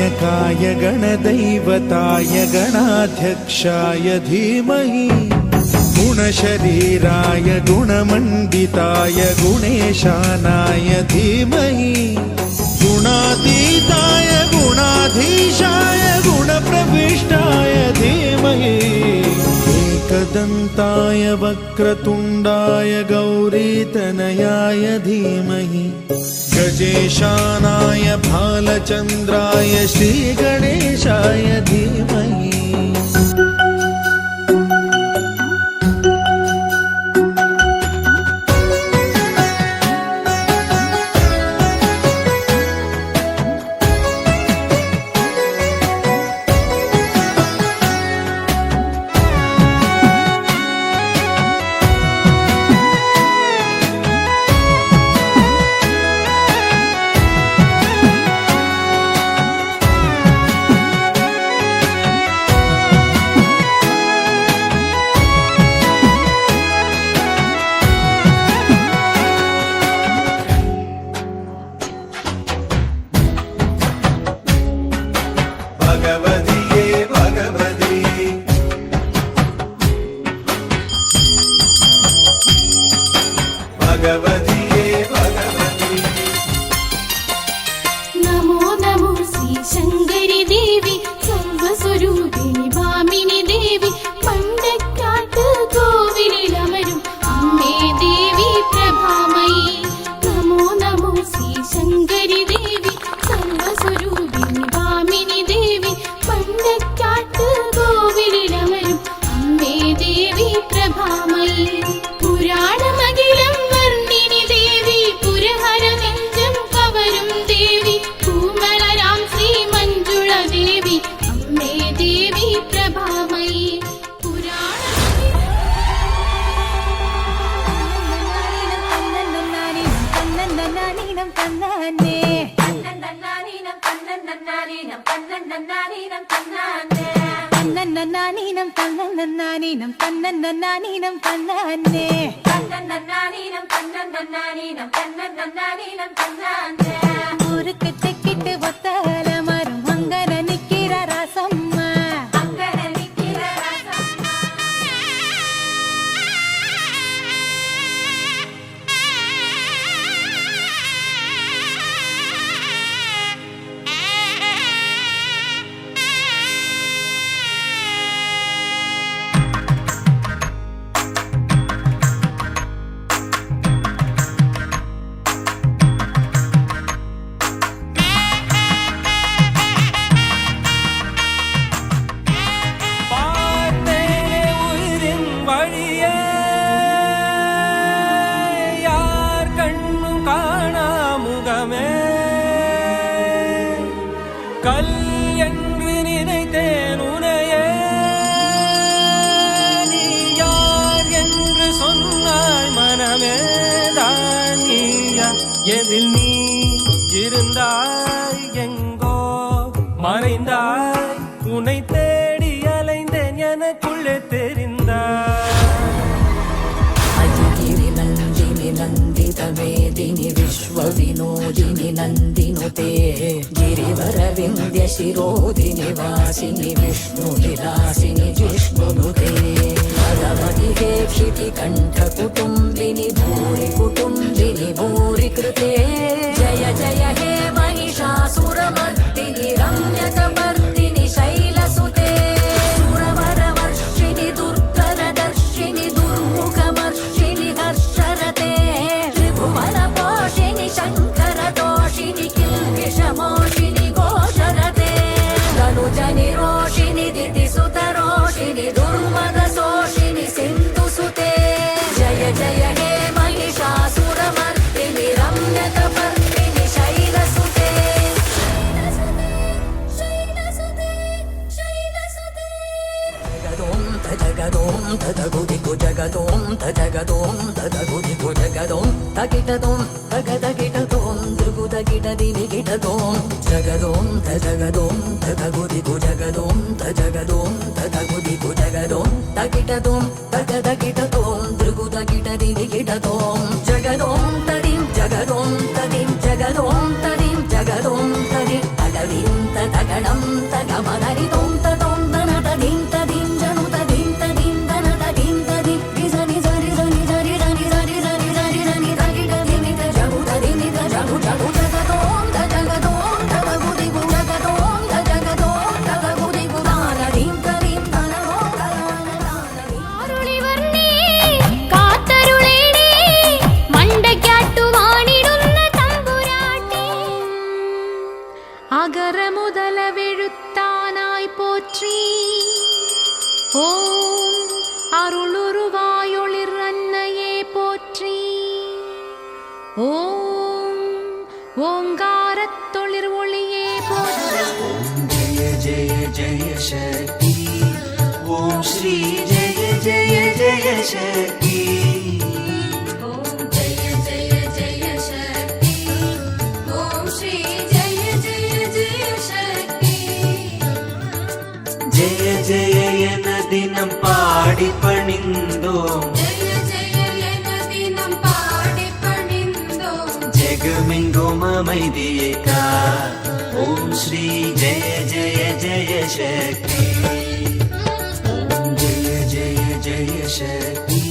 गणनायकाय गणदैवताय गणाध्यक्षाय धीमहि गुणशरीराय गुणमण्डिताय गुणेशानाय धीमहि गुणातीताय गुणाधीशाय गुणप्रविष्टाय धीमहि एकदन्ताय वक्रतुण्डाय गौरीतनयाय धीमहि गजेशानाय भालचन्द्राय श्रीगणेशाय धीमहि எதில் நீ இருந்தாய் எங்கோ மறைந்தாய் உன்னை தேடி அலைந்தேன் எனக்குள்ளே தெரிந்தாய் அதிகிரி நந்தினி நந்தித மேதினி விஸ்வ வினோதினி நந்தினுதே गिरिवर विंध्य शिरोधिनि वासिनि विष्णु विलासिनि जिष्णुनुते भगवति क्षिति कंठ कुटुंबिनि भूरि कुटुंबिनि भूरि कृते जय जय हे महिषासुरमर्दिनि रम्यकपर्दिनि शैलसुते सुरवरवर्षिणि दुर्धरदर्शिनि दुर्मुखमर्षिणि हर्षरते त्रिभुवनपोषिणि शङ्करदोषिनि किल्बिषमोषिनि घोषरते धनुजनिरोषिनि दितिसुतरोषिनि दुर्मदशोषिनि सिन्धुसुते जय जय हे महिषासुरमर्दिनि रम्यकपर्दिनि शैलसुते जगदों तदगुदिगु जगदों तजगदों तदगुदिगु जगदों तकिटदों तगदकिटदों दृगुदकिटदिनिकिटदों जगदों तदगुदिगु जगदों तजगदों तदगुदिगु जगदों तकिटदों तगदकिटदों दृगुदकिटदिनिकिटदों जगदों तदिं जगदों तदिं जगदों तदिं जगदों तदिं तगदिं तगदिं போற்றி. ஓம் அருளுருவாயொளிர் அன்னையே போற்றி. ஓம் ஓங்காரத்தொளிர் ஒளியே போற்றி. जय जय जय शक्ति ओम श्री जय जय जय शक्ति ஓம் ஜெய ஜெய ஜெய சக்தி. ஓம் ஸ்ரீ ஜெய ஜெய ஜெய சக்தி. जय जय என தினம் பாடி பணிந்தோம் ஜெய ஜெய என தினம் பாடி பணிந்தோம். ஜெகமெங்கும் அமைதியை கா ஓம் ஸ்ரீ ஜெய ஜெய ஜெய சக்தி ஓம் ஜெய ஜெய ஜெய சக்தி